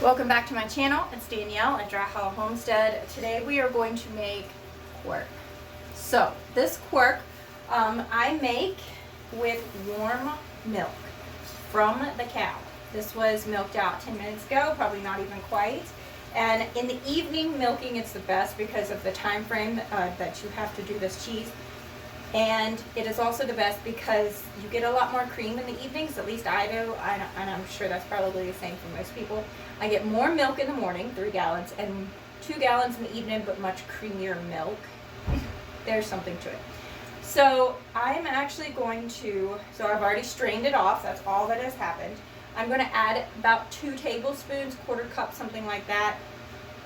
Welcome back to my channel. It's Danielle at DryHollowHomestead. Today we are going to make quark. So this quark I make with warm milk from the cow. This was milked out 10 minutes ago, probably not even quite. And in the evening milking, it's the best because of the time frame that you have to do this cheese. And it is also the best because you get a lot more cream in the evenings, at least I do, and I'm sure that's probably the same for most people. I get more milk in the morning, 3 gallons, and 2 gallons in the evening, but much creamier milk. There's something to it. So I'm actually going to, so I've already strained it off, that's all that has happened. I'm going to add about 2 tablespoons, quarter cup, something like that.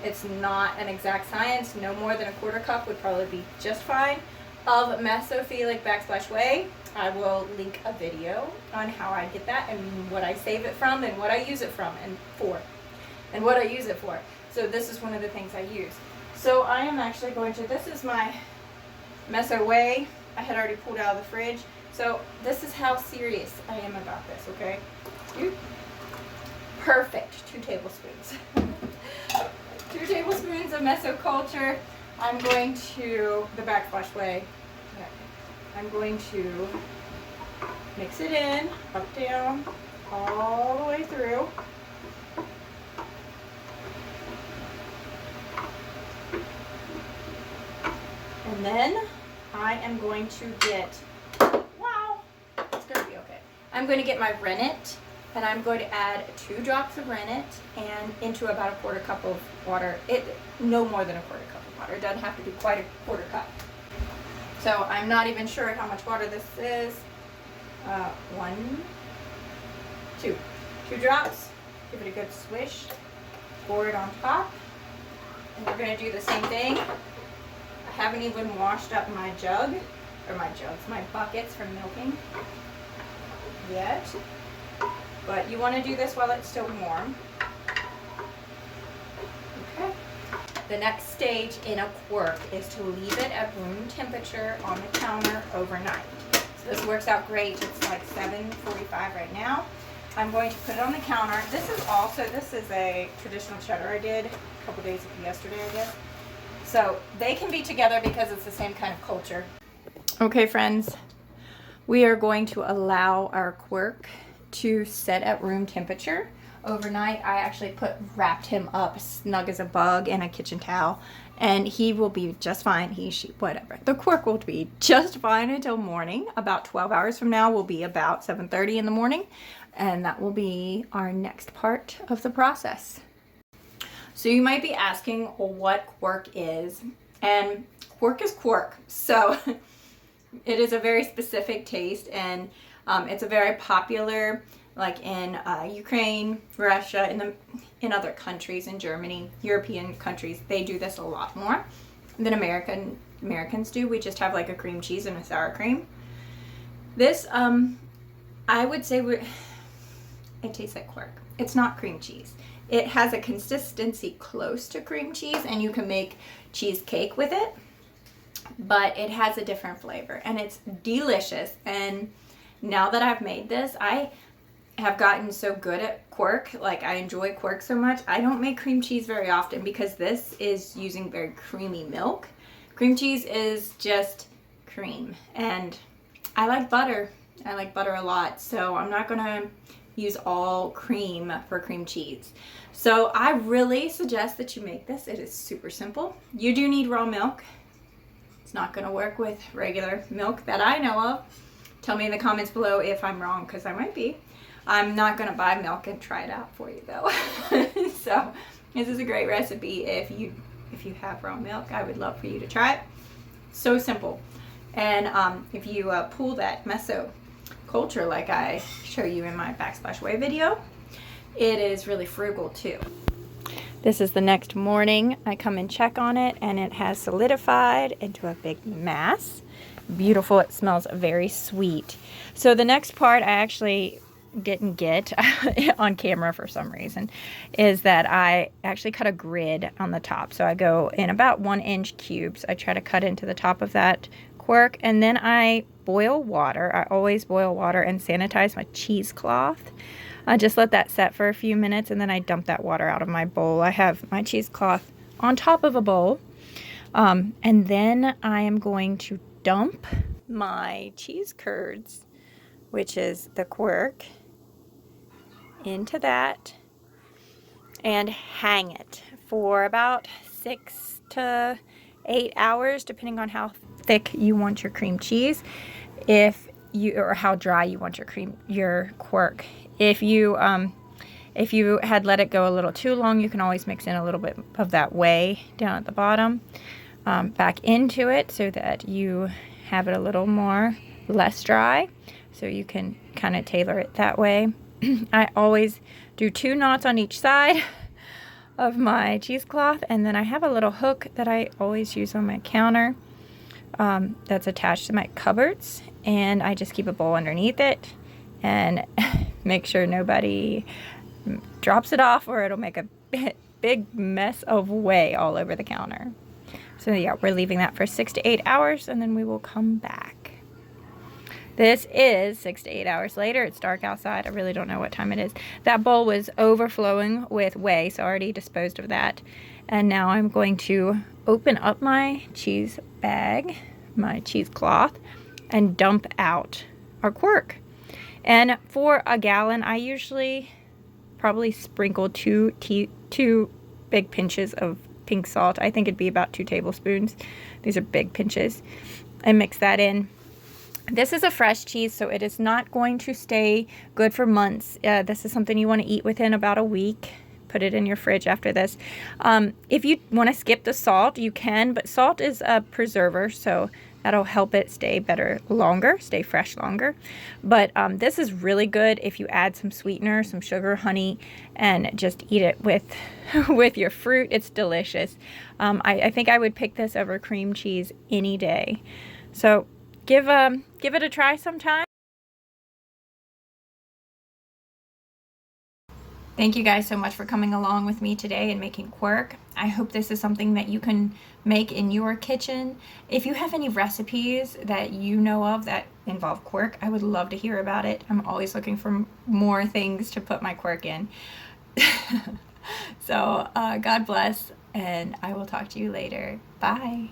It's not an exact science, no more than a quarter cup would probably be just fine. Of mesophilic backsplash whey. I will link a video on how I get that and what I save it from and what I use it from and for and what I use it for. So this is one of the things I use. So I am actually going to, this is my meso whey I had already pulled out of the fridge. So this is how serious I am about this, okay? Perfect, 2 tablespoons. 2 tablespoons of meso culture. I'm going to, the backsplash whey, I'm going to mix it in, up, down, all the way through. And then I am going to get, wow, it's going to be okay. I'm going to get my rennet, and I'm going to add 2 drops of rennet and into about a quarter cup of water. No more than a quarter cup of water. It doesn't have to be quite a quarter cup. So I'm not even sure how much water this is. 2 drops. Give it a good swish. Pour it on top. And we're going to do the same thing. I haven't even washed up my jug, or my buckets from milking yet. But you want to do this while it's still warm. Okay. The next stage in a quark is to leave it at room temperature on the counter overnight. So this works out great. It's like 7:45 right now. I'm going to put it on the counter. This is a traditional cheddar I did a couple days ago, yesterday I guess. So they can be together because it's the same kind of culture. Okay friends, we are going to allow our quark to set at room temperature overnight. I actually wrapped him up snug as a bug in a kitchen towel, and he will be just fine. Whatever. The quark will be just fine until morning. About 12 hours from now will be about 7:30 in the morning, and that will be our next part of the process. So you might be asking what quark is, and quark is quark. So it is a very specific taste, and it's a very popular, like in Ukraine, Russia, in other countries, in Germany, European countries, they do this a lot more than Americans do. We just have like a cream cheese and a sour cream. This, I would say, it tastes like quark. It's not cream cheese. It has a consistency close to cream cheese, and you can make cheesecake with it, but it has a different flavor, and it's delicious. And now that I've made this, I have gotten so good at quark. Like, I enjoy quark so much. I don't make cream cheese very often because this is using very creamy milk. Cream cheese is just cream, and I like butter. I like butter a lot, so I'm not gonna use all cream for cream cheese. So I really suggest that you make this. It is super simple. You do need raw milk. It's not gonna work with regular milk that I know of. Tell me in the comments below if I'm wrong, because I might be. I'm not going to buy milk and try it out for you though. So this is a great recipe. If you have raw milk, I would love for you to try it. So simple. And if you pull that meso culture like I show you in my backsplash whey video, it is really frugal too. This is the next morning. I come and check on it, and it has solidified into a big mass. Beautiful. It smells very sweet. So the next part I actually didn't get on camera for some reason is that I actually cut a grid on the top. So I go in about 1-inch cubes. I try to cut into the top of that quark, and then I boil water. I always boil water and sanitize my cheesecloth. I just let that set for a few minutes, and then I dump that water out of my bowl. I have my cheesecloth on top of a bowl. And then I am going to dump my cheese curds, which is the Quark, into that and hang it for about 6 to 8 hours, depending on how thick you want your cream cheese, or how dry you want your Quark. If you had let it go a little too long, you can always mix in a little bit of that whey down at the bottom back into it, so that you have it a little less dry, so you can kind of tailor it that way. I always do 2 knots on each side of my cheesecloth, and then I have a little hook that I always use on my counter that's attached to my cupboards, and I just keep a bowl underneath it and make sure nobody drops it off, or it'll make a big mess of whey all over the counter. So yeah, we're leaving that for 6 to 8 hours, and then we will come back. This is 6 to 8 hours later. It's dark outside. I really don't know what time it is. That bowl was overflowing with whey, so I already disposed of that. And now I'm going to open up my cheese bag, my cheesecloth, and dump out our Quark. And for a gallon, I usually probably sprinkle two big pinches of pink salt. I think it'd be about 2 tablespoons. These are big pinches. And mix that in. This is a fresh cheese, so it is not going to stay good for months. This is something you want to eat within about a week. Put it in your fridge after this. If you want to skip the salt, you can, but salt is a preserver, so that'll help it stay stay fresh longer. But this is really good if you add some sweetener, some sugar, honey, and just eat it with your fruit. It's delicious. I think I would pick this over cream cheese any day. So give it a try sometime. Thank you guys so much for coming along with me today and making Quark. I hope this is something that you can make in your kitchen. If you have any recipes that you know of that involve Quark, I would love to hear about it. I'm always looking for more things to put my Quark in. So God bless, and I will talk to you later. Bye.